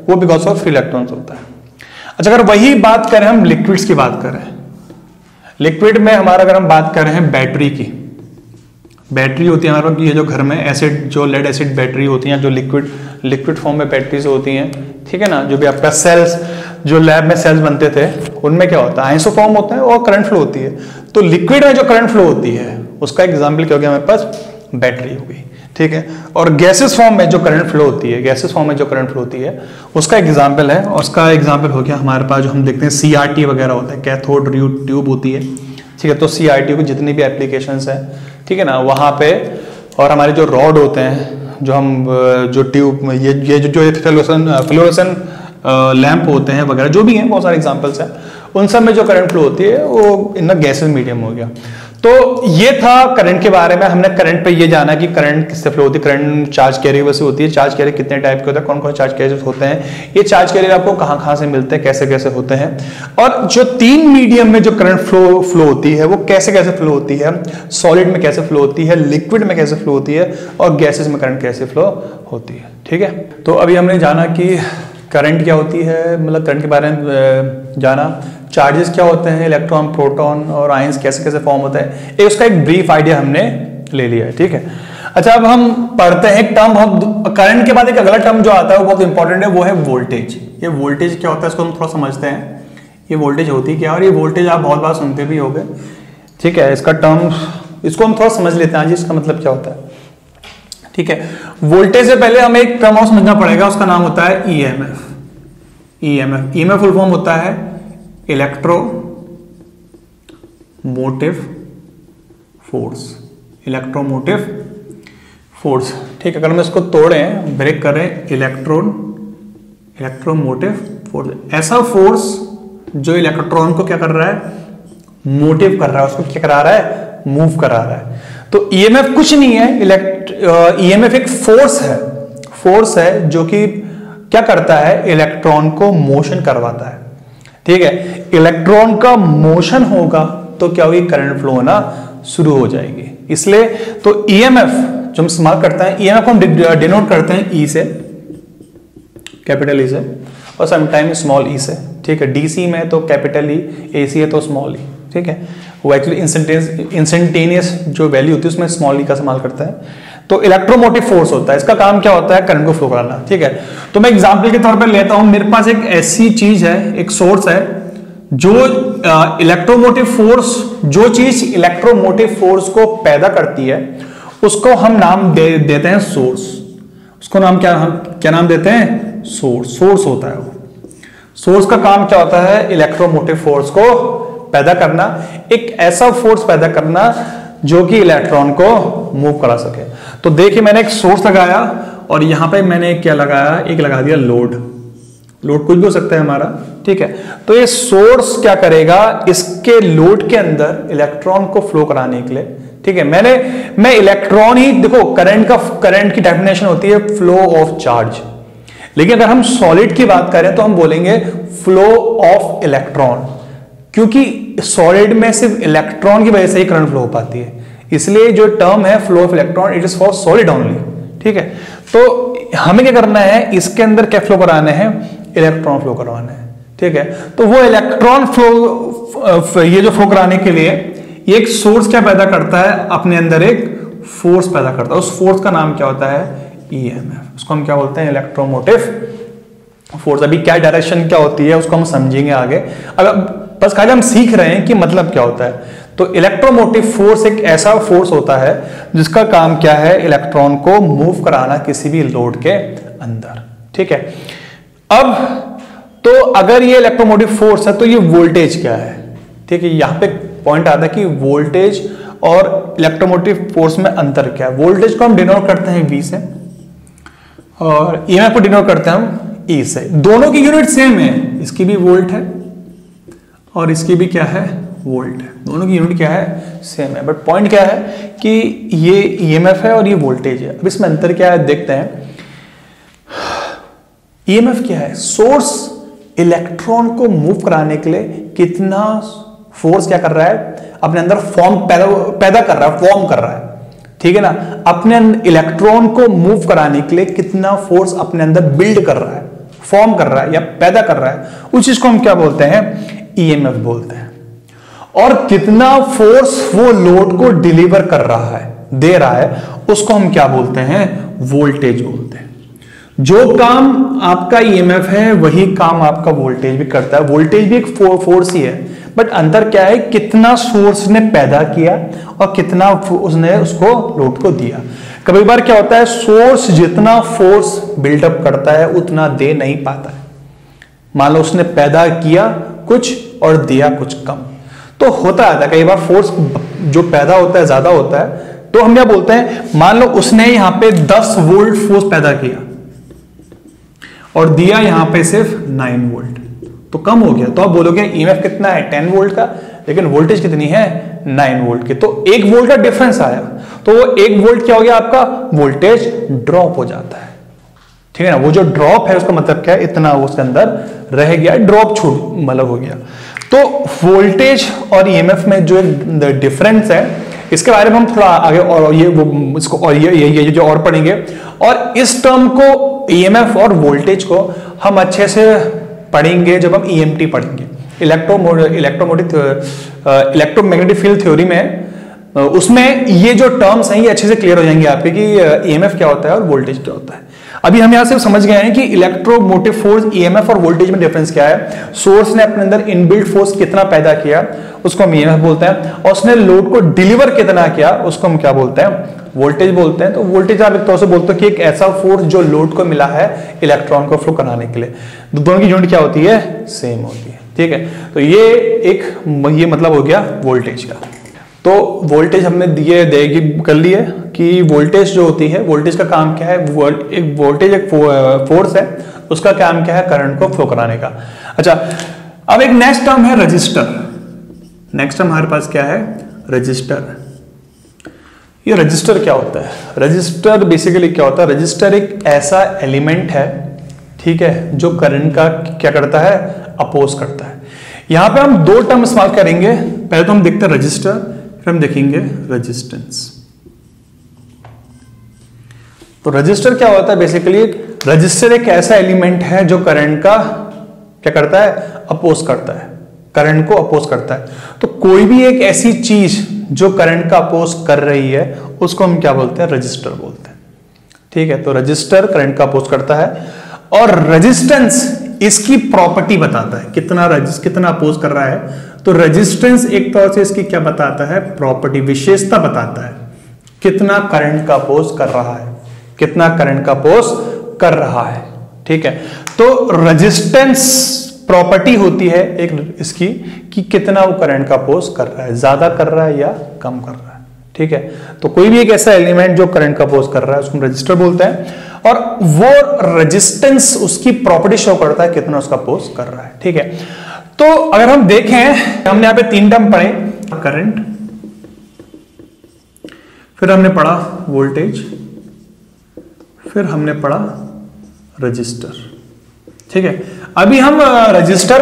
A: वो बिकॉज ऑफ फ्री इलेक्ट्रॉन्स होता है। अच्छा, अगर वही बात करें हम लिक्विड्स की बात करें, लिक्विड में हमारा अगर हम बात कर रहे हैं बैटरी की, बैटरी होती है हमारे पास, ये जो घर में एसिड, जो लेड एसिड बैटरी होती हैं, जो लिक्विड फॉर्म में बैटरीज होती हैं, ठीक है ना, जो भी आपका सेल्स, जो लैब में सेल्स बनते थे, उनमें क्या होता है, आइसोफॉर्म होता है और करंट फ्लो होती है। तो लिक्विड में जो करंट फ्लो होती है उसका एग्जाम्पल क्या हो गया हमारे पास, बैटरी हो गई, ठीक है। और गैसेस फॉर्म में जो करंट फ्लो होती है, गैसेस फॉर्म में जो करंट फ्लो होती है उसका एग्जाम्पल है, उसका एग्जाम्पल हो गया हमारे पास जो हम देखते हैं CRT वगैरह होता है, कैथोड रे ट्यूब होती है, ठीक है। तो CRT की जितनी भी एप्लीकेशंस है, ठीक है ना, वहाँ पे, और हमारे जो रॉड होते हैं, जो हम जो ट्यूब, ये जो फ्लोरोसेंट लैंप होते हैं वगैरह, जो भी हैं, बहुत सारे एग्जांपल्स हैं, उन सब में जो करंट फ्लो होती है वो इन गैसेस मीडियम हो गया। तो ये था करंट के बारे में। हमने करंट पे ये जाना कि करंट किससे फ्लो होती है, करंट चार्ज कैरियर से होती है, चार्ज कैरियर कितने टाइप के होते हैं, कौन कौन चार्ज कैरियर होते हैं, ये चार्ज कैरियर आपको कहाँ कहाँ से मिलते हैं, कैसे कैसे होते हैं, और जो 3 मीडियम में जो करंट फ्लो होती है वो कैसे कैसे फ्लो होती है, सॉलिड में कैसे फ्लो होती है, लिक्विड में कैसे फ्लो होती है, और गैसेस में करंट कैसे फ्लो होती है, ठीक है। तो अभी हमने जाना कि करंट क्या होती है, मतलब करंट के बारे में जाना, चार्जेस क्या होते हैं, इलेक्ट्रॉन, प्रोटॉन और आयंस कैसे कैसे फॉर्म होता है, उसका एक ब्रीफ आइडिया हमने ले लिया है, ठीक है। अच्छा, अब हम पढ़ते हैं एक टर्म, हम करंट के बाद एक अगला टर्म जो आता है वो बहुत इंपॉर्टेंट है, वो है वोल्टेज। ये वोल्टेज क्या होता है इसको हम थोड़ा समझते हैं, ये वोल्टेज होती है क्या, और ये वोल्टेज आप बहुत बार सुनते भी होंगे, ठीक है। इसका टर्म, इसको हम थोड़ा समझ लेते हैं आज, इसका मतलब क्या होता है, ठीक है। वोल्टेज से पहले हमें एक टर्म और समझना पड़ेगा, उसका नाम होता है EMF। EMF फुल फॉर्म होता है electro motive force, electromotive force, ठीक है। अगर हम इसको तोड़ें, ब्रेक करें, इलेक्ट्रोमोटिव फोर्स, ऐसा फोर्स जो इलेक्ट्रॉन को क्या कर रहा है, मोटिव कर रहा है, उसको क्या करा रहा है, मूव करा रहा है। तो EMF कुछ नहीं है, EMF एक फोर्स है जो कि क्या करता है, इलेक्ट्रॉन को मोशन करवाता है, ठीक है। इलेक्ट्रॉन का मोशन होगा तो क्या होगी, करंट फ्लो होना शुरू हो जाएगी। इसलिए तो EMF जो हम इस्तेमाल करते हैं, EMF को हम डिनोट करते हैं E से, कैपिटल E से, और समटाइम स्मॉल e से, ठीक है। DC में तो कैपिटल E, AC है तो स्मॉल e, ठीक है। वो एक्चुअली इंस्टेंटेनियस जो वैल्यू होती है उसमें स्मॉल e का इस्तेमाल करता है। तो इलेक्ट्रोमोटिव फोर्स होता है, इसका काम क्या होता है, करंट को फ्लो कराना, ठीक है। तो मैं एग्जांपल के तौर पर लेता हूं, मेरे पास एक ऐसी चीज है, एक सोर्स है जो इलेक्ट्रोमोटिव फोर्स, जो चीज इलेक्ट्रोमोटिव फोर्स को पैदा करती है उसको हम नाम देते हैं सोर्स। उसको नाम क्या नाम देते हैं, सोर्स होता है वो। सोर्स का काम क्या होता है, इलेक्ट्रोमोटिव फोर्स को पैदा करना, एक ऐसा फोर्स पैदा करना जो कि इलेक्ट्रॉन को मूव करा सके। तो देखिए, मैंने एक सोर्स लगाया और यहां पे मैंने क्या लगाया, एक लगा दिया लोड कुछ भी हो सकता है हमारा, ठीक है। तो ये सोर्स क्या करेगा, इसके लोड के अंदर इलेक्ट्रॉन को फ्लो कराने के लिए, ठीक है। मैं इलेक्ट्रॉन ही देखो, करंट की डेफिनेशन होती है फ्लो ऑफ चार्ज, लेकिन अगर हम सॉलिड की बात करें तो हम बोलेंगे फ्लो ऑफ इलेक्ट्रॉन, क्योंकि सॉलिड में सिर्फ इलेक्ट्रॉन की वजह से ही करंट फ्लो हो पाती है। इसलिए जो टर्म है flow of electron, it is for solid only, ठीक है। तो हमें क्या करना है, इसके अंदर क्या फ्लो कराने हैं, इलेक्ट्रॉन फ्लो करवाना है, ठीक है। तो वो इलेक्ट्रॉन फ्लो, ये जो फ्लो कराने के लिए ये एक सोर्स क्या पैदा करता है, अपने अंदर एक फोर्स पैदा करता है। उस फोर्स का नाम क्या होता है, EMF। उसको हम क्या बोलते हैं, इलेक्ट्रोमोटिव फोर्स। अभी क्या डायरेक्शन क्या होती है उसको हम समझेंगे आगे, अगर बस खाली हम सीख रहे हैं कि मतलब क्या होता है। तो इलेक्ट्रोमोटिव फोर्स एक ऐसा फोर्स होता है जिसका काम क्या है, इलेक्ट्रॉन को मूव कराना किसी भी लोड के अंदर, ठीक है। अब तो अगर ये इलेक्ट्रोमोटिव फोर्स है तो ये वोल्टेज क्या है, ठीक है। यहां पे पॉइंट आता है कि वोल्टेज और इलेक्ट्रोमोटिव फोर्स में अंतर क्या है। वोल्टेज को हम डिनोट करते हैं V से और EMF को डिनोट करते हैं हम E से। दोनों की यूनिट सेम है, इसकी भी वोल्ट है और इसकी भी क्या है, वोल्ट है। दोनों की यूनिट क्या है, सेम है। बट पॉइंट क्या है कि ये EMF है और ये वोल्टेज है। अब इसमें अंतर क्या है देखते हैं। EMF क्या है, सोर्स इलेक्ट्रॉन को मूव कराने के लिए कितना फोर्स क्या कर रहा है, अपने अंदर फॉर्म पैदा कर रहा है, फॉर्म कर रहा है, ठीक है ना। अपने इलेक्ट्रॉन को मूव कराने के लिए कितना फोर्स अपने अंदर बिल्ड कर रहा है, फॉर्म कर रहा है या पैदा कर रहा है, उस चीज को हम क्या बोलते हैं, ईएमएफ बोलते हैं। और कितना फोर्स वो लोड को डिलीवर कर रहा है, दे रहा है, उसको हम क्या बोलते हैं, वोल्टेज बोलते हैं। जो काम आपका ईएमएफ है वही काम आपका वोल्टेज भी करता है। वोल्टेज भी एक फोर्स ही है, बट अंतर क्या है, कितना सोर्स ने पैदा किया और कितना उसने उसको लोड को दिया। कभी बार क्या होता है, सोर्स जितना फोर्स बिल्डअप करता है उतना दे नहीं पाता है। मान लो उसने पैदा किया कुछ और दिया कुछ कम, तो होता है कई बार फोर्स जो पैदा होता है ज्यादा होता है, तो हम क्या बोलते हैं, मान लो उसने यहां पे 10 वोल्ट फोर्स पैदा किया और दिया यहां पे सिर्फ 9 वोल्ट, तो कम हो गया। तो आप बोलोगे ईएमएफ कितना है, 10 वोल्ट का, लेकिन वोल्टेज कितनी है, 9 वोल्ट की, तो 1 वोल्ट का डिफरेंस आया, तो वो 1 वोल्ट क्या हो गया, आपका वोल्टेज ड्रॉप हो जाता है। ठीक है ना, वो जो ड्रॉप है उसका मतलब क्या है, इतना उसके अंदर रह गया, ड्रॉप छूट मतलब हो गया। तो वोल्टेज और ईएमएफ में जो डिफरेंस है, इसके बारे में हम थोड़ा आगे और ये वो इसको और ये जो और पढ़ेंगे। और इस टर्म को, ईएमएफ और वोल्टेज को हम अच्छे से पढ़ेंगे जब हम ईएमटी पढ़ेंगे, इलेक्ट्रोमैग्नेटिक फील्ड थ्योरी में। उसमें ये जो टर्म्स हैं ये अच्छे से क्लियर हो जाएंगे आपके कि ईएमएफ क्या होता है और वोल्टेज क्या होता है। अभी हम यहां से समझ गए हैं कि इलेक्ट्रोमोटिव फोर्स, ईएमएफ और वोल्टेज में डिफरेंस क्या है। सोर्स ने अपने अंदर इनबिल्ट फोर्स कितना पैदा किया उसको हम ईएमएफ बोलते हैं, और उसने लोड को डिलीवर कितना किया उसको हम क्या बोलते हैं, वोल्टेज बोलते हैं। तो वोल्टेज आप एक तौर से बोलते हो कि एक ऐसा फोर्स जो लोड को मिला है इलेक्ट्रॉन को फ्लो कराने के लिए। दोनों की यूनिट क्या होती है, सेम होती है। ठीक है, तो ये मतलब हो गया वोल्टेज का। तो वोल्टेज हमने दिए देगी कर लिए कि वोल्टेज जो होती है, वोल्टेज का काम क्या है, एक वोल्टेज एक फोर्स है, उसका काम क्या है, करंट को फ्लो कराने का। अच्छा, अब एक नेक्स्ट टर्म है रजिस्टर। नेक्स्ट टर्म हमारे पास क्या है, रजिस्टर। ये रजिस्टर क्या होता है, रजिस्टर बेसिकली क्या होता है, रजिस्टर एक ऐसा एलिमेंट है, ठीक है, जो करंट का क्या करता है, अपोज करता है। यहां पे हम 2 टर्म इस्तेमाल करेंगे। पहले तो हम देखते हैं रजिस्टर, फिर हम देखेंगे रेजिस्टेंस। तो रजिस्टर क्या होता है, बेसिकली रजिस्टर एक ऐसा एलिमेंट है जो करंट का क्या करता है, अपोज करता है, करंट को अपोज करता है। तो कोई भी एक ऐसी चीज जो करंट का अपोज कर रही है उसको हम क्या बोलते हैं, रजिस्टर बोलते हैं। ठीक है, तो रजिस्टर करंट का अपोज करता है, और रेजिस्टेंस इसकी प्रॉपर्टी बताता है, कितना अपोज कर रहा है। तो रेजिस्टेंस एक तौर से इसकी क्या बताता है, प्रॉपर्टी, विशेषता बताता है, कितना करंट का अपोज कर रहा है, कितना करंट का अपोज कर रहा है। ठीक है, तो रेजिस्टेंस प्रॉपर्टी होती है एक इसकी कि कितना वो करंट का अपोज कर रहा है, ज्यादा कर रहा है या कम कर रहा है। ठीक है, तो कोई भी एक ऐसा एलिमेंट जो करंट का अपोज कर रहा है उसको हम रजिस्टर बोलते हैं, और वो रेजिस्टेंस उसकी प्रॉपर्टी शो करता है कितना उसका अपोज कर रहा है। ठीक है, तो अगर हम देखें, हमने यहां पे 3 टर्म पढ़े, करंट, फिर हमने पढ़ा वोल्टेज, फिर हमने पढ़ा रजिस्टर। ठीक है, अभी हम रजिस्टर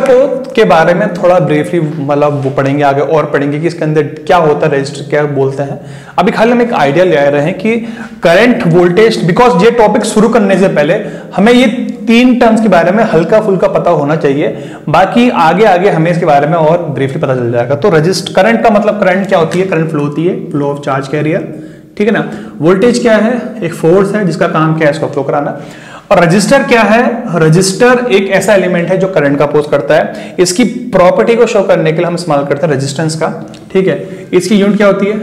A: के बारे में थोड़ा ब्रीफली मतलब वो पढ़ेंगे, आगे और पढ़ेंगे कि इसके अंदर क्या होता है, रजिस्टर क्या बोलते हैं। अभी खाली हम एक आइडिया ले आ रहे हैं कि करंट, वोल्टेज, बिकॉज ये टॉपिक शुरू करने से पहले हमें ये 3 टर्म्स के बारे में हल्का फुल्का पता होना चाहिए, बाकी आगे आगे हमें इसके बारे में और ब्रीफली पता चल जाएगा। तो रजिस्टर, करंट का मतलब करंट क्या होती है, करंट फ्लो होती है, फ्लो ऑफ चार्ज कैरियर। ठीक है ना, वोल्टेज क्या है, एक फोर्स है जिसका काम क्या है, इसको फ्लो कराना। और रजिस्टर क्या है, रजिस्टर एक ऐसा एलिमेंट है जो करंट का अपोज करता है। इसकी प्रॉपर्टी को शो करने के लिए हम इस्तेमाल करते हैं रेजिस्टेंस का। ठीक है, इसकी यूनिट क्या होती है,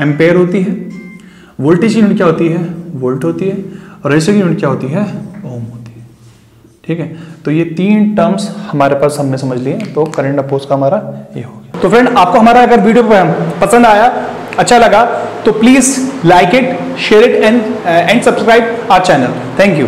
A: एम्पेयर होती है। वोल्टेज की यूनिट क्या होती है, वोल्ट होती है। और रजिस्टर की यूनिट क्या होती है, ओम होती है। ठीक है, तो ये 3 टर्म्स हमारे पास हमने समझ लिए, तो करंट अपोज का हमारा ये हो गया। तो फ्रेंड, आपको हमारा अगर वीडियो पसंद आया, अच्छा लगा, तो please like it, share it and subscribe our channel. Thank you.